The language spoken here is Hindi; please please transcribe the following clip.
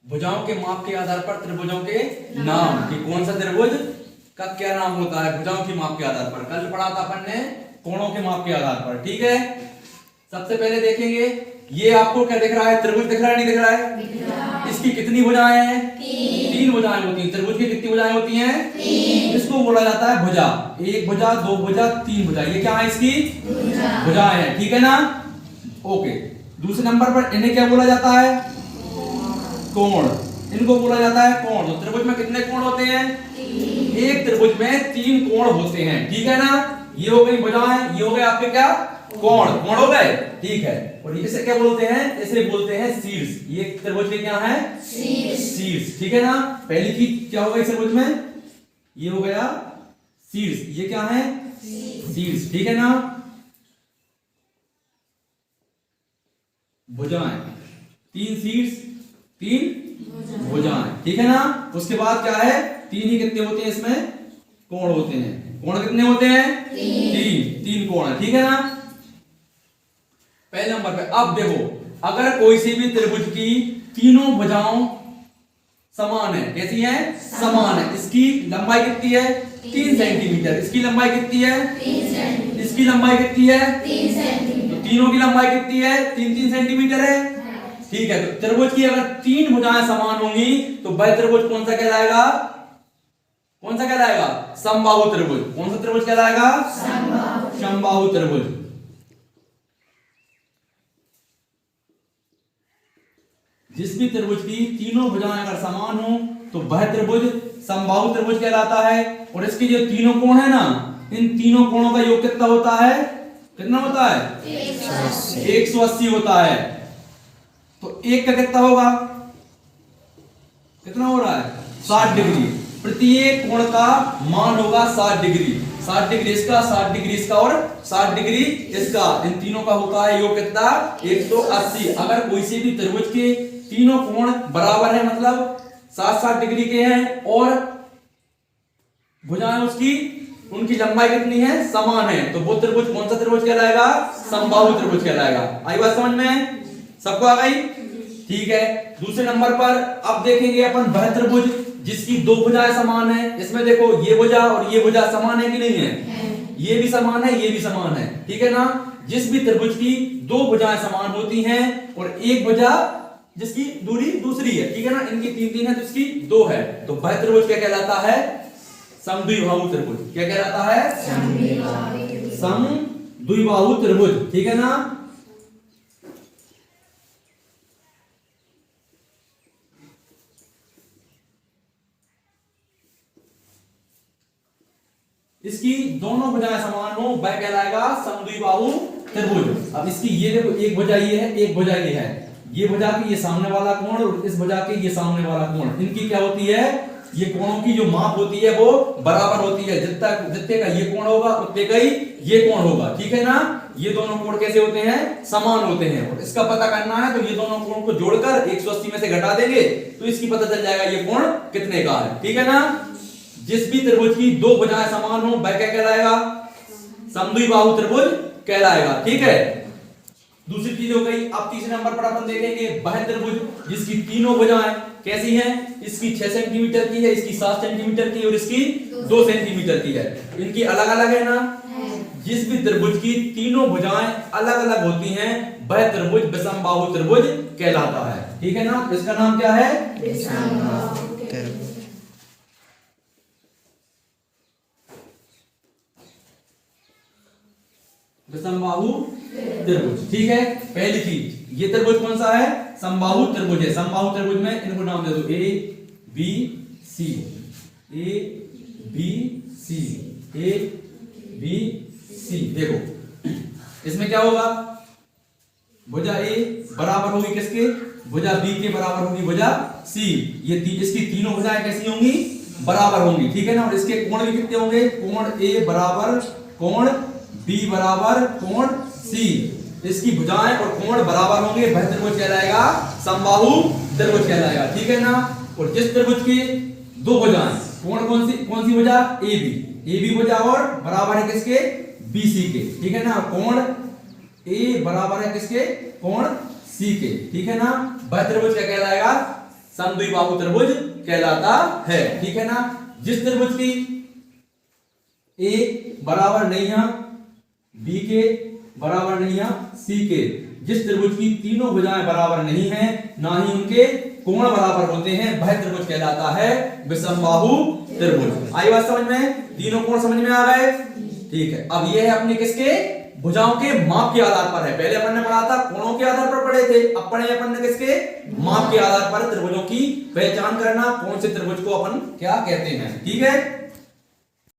भुजाओं के माप के आधार पर त्रिभुजों के नाम कि कौन सा त्रिभुज का क्या नाम होता है भुजाओं के माप के आधार पर। कल पढ़ा था अपन ने कोणों के माप के आधार पर। ठीक है, सबसे पहले देखेंगे ये आपको क्या दिख रहा है, त्रिभुज दिख रहा है नहीं दिख रहा है? इसकी कितनी भुजाएं हैं? तीन भुजाएं होती हैं। त्रिभुज की कितनी भुजाएं होती हैं? इसको बोला जाता है भुजा। एक भुजा, दो भुजा, तीन भुजा। ये क्या है? इसकी भुजाएं हैं। ठीक है ना? ओके। दूसरे नंबर पर इन्हें क्या बोला जाता है? कोण। इनको बोला जाता है कोण। तो त्रिभुज में कितने कोण होते हैं? एक त्रिभुज में तीन कोण होते हैं। ठीक है ना? ये हो गई भुजाएं, ये हो गए आपके क्या? कोण। कोण हो गए। ठीक है। और इसे क्या बोलते हैं? इसे बोलते हैं शीर्ष। ये त्रिभुज के क्या है? शीर्ष। ठीक है ना? पहली चीज क्या होगा इस त्रिभुज में? ये हो गया शीर्ष। ये क्या है? शीर्ष। ठीक है ना? भुजाएं, तीन शीर्ष, तीन भुजाएं। ठीक है ना? उसके बाद क्या है? तीन ही कितने होते हैं इसमें? कोण होते हैं। कोण कितने होते हैं? तीन। तीन कोण है। ठीक है ना? पहले नंबर पे अब देखो, अगर कोई सी भी त्रिभुज की तीनों भुजाओं समान है। कैसी है? समान है। इसकी लंबाई कितनी है? 3 सेंटीमीटर। इसकी लंबाई कितनी है? 3 सेंटीमीटर। इसकी लंबाई कितनी है? 3 सेंटीमीटर। तो तीनों की लंबाई कितनी है? 3-3 सेंटीमीटर है। ठीक है। तो त्रिभुज की अगर तीन भुजाएं समान होंगी तो वह त्रिभुज कौन सा कहलाएगा? कौन सा कहलाएगा? समबाहु त्रिभुज। कौन सा त्रिभुज कहलाएगा? समबाहु त्रिभुज। जिस भी त्रिभुज की तीनों भुजाएं अगर समान हो तो वह त्रिभुज समबाहु त्रिभुज कहलाता है। और इसके जो तीनों कोण है ना, इन तीनों कोणों का योग कितना होता है? कितना होता है? 180 होता है। तो एक का कितना होगा? कितना हो रहा है? 60 डिग्री। प्रत्येक कोण का मान होगा 60 डिग्री। 60 डिग्री इसका, 60 डिग्री इसका और 60 डिग्री इसका। इन तीनों का होता है योग कितना? 180। अगर कोई से भी त्रिभुज के तीनों कोण बराबर है, मतलब 60-60 डिग्री के हैं, और भुजाएं उसकी उनकी लंबाई कितनी है? समान है, तो वो त्रिभुज कौन सा त्रिभुज कहलाएगा? समबाहु त्रिभुज कहलाएगा। आई बात समझ में? सबको आ गई? ठीक है। दूसरे नंबर पर अब देखेंगे अपन वह त्रिभुज जिसकी दो भुजाएं समान है। इसमें देखो ये भुजा और ये भुजा समान है कि नहीं है? ये भी समान है, ये भी समान है। ठीक है ना? जिस भी त्रिभुज की दो भुजाएं समान होती हैं और एक भुजा जिसकी दूरी दूसरी है, ठीक है ना, इनकी तीन है तो इसकी दो है, तो वह त्रिभुज क्या कहलाता है? समद्विबाहु त्रिभुज। क्या कहलाता है? समद्विबाहु त्रिभुज। ठीक है ना? इसकी दोनों भुजाएं समान हो वह कहलाएगा समद्विबाहु त्रिभुज। अब इसकी ये देखो, एक भुजा ये है, एक भुजा ये है। ये भुजा की ये सामने वाला कोण और इस भुजा के ये सामने वाला कोण, इनकी क्या होती है? ये कोणों की जो माप होती है वो बराबर होती है। जितने का ये कोण होगा उतने का ही ये कोण होगा। ठीक है ना? ये दोनों कोण कैसे होते हैं? समान होते हैं। और इसका पता करना है तो ये दोनों कोण को जोड़कर 180 में से घटा देंगे तो इसकी पता चल जाएगा ये कोण कितने का है। ठीक है ना? जिस भी त्रिभुज की दो भुजाएं समान हो वह क्या कहलाएगा? समद्विबाहु त्रिभुज कहलाएगा। ठीक है। दूसरी चीज हो गई। अब तीसरे नंबर पर अपन देखेंगे वह त्रिभुज जिसकी तीनों भुजाएं कैसी हैं? इसकी 6 सेंटीमीटर की है, इसकी 7 सेंटीमीटर की और इसकी 2 सेंटीमीटर की है। इनकी अलग अलग है ना? जिस भी त्रिभुज की तीनों भुजाएं अलग अलग होती हैं वह त्रिभुज विषमबाहु त्रिभुज कहलाता है। ठीक है ना? इसका नाम क्या है? विषमबाहु त्रिभुज। ठीक है। पहली चीज, ये त्रिभुज कौन सा है? समबाहु त्रिभुज है। समबाहु त्रिभुज में इनको नाम दे दो A B C, A B C, A B C. देखो इसमें क्या होगा? भुजा ए बराबर होगी किसके? भुजा बी के बराबर होगी भुजा सी। ये इसकी तीनों भुजाएं कैसी होंगी? बराबर होंगी। ठीक है ना? और इसके कोण भी कितने होंगे? कोण ए बराबर कोण बी बराबर कोण सी। इसकी भुजाएं और कोण बराबर होंगे वह त्रिभुज कहलाएगा समबाहु त्रिभुज कहलाएगा। ठीक है ना? और जिस त्रिभुज की दो भुजाएं, कोण कौन सी भुजा? ए बी भुजा और बराबर है किसके? बी सी के। ठीक है ना? कोण ए बराबर है किसके? कोण सी के। ठीक है ना? वह त्रिभुज क्या कहलाएगा? समद्विबाहु त्रिभुज कहलाता है। ठीक है ना। जिस त्रिभुज की ए बराबर नहीं है बी के, बराबर नहीं है सी के, जिस त्रिभुज की तीनों भुजाएं बराबर नहीं है, ना ही उनके कोण बराबर होते हैं, वह त्रिभुज कहलाता है विषमबाहु त्रिभुज। आई बात समझ में? तीनों कोण समझ में आ गए? ठीक है। अब ये है अपने किसके, भुजाओं के माप के आधार पर है। पहले अपन ने पढ़ा था कोणों के आधार पर पढ़े थे, अब पढ़े अपन ने किसके, माप के आधार पर त्रिभुजों की पहचान करना, कौन से त्रिभुज को अपन क्या कहते हैं। ठीक है।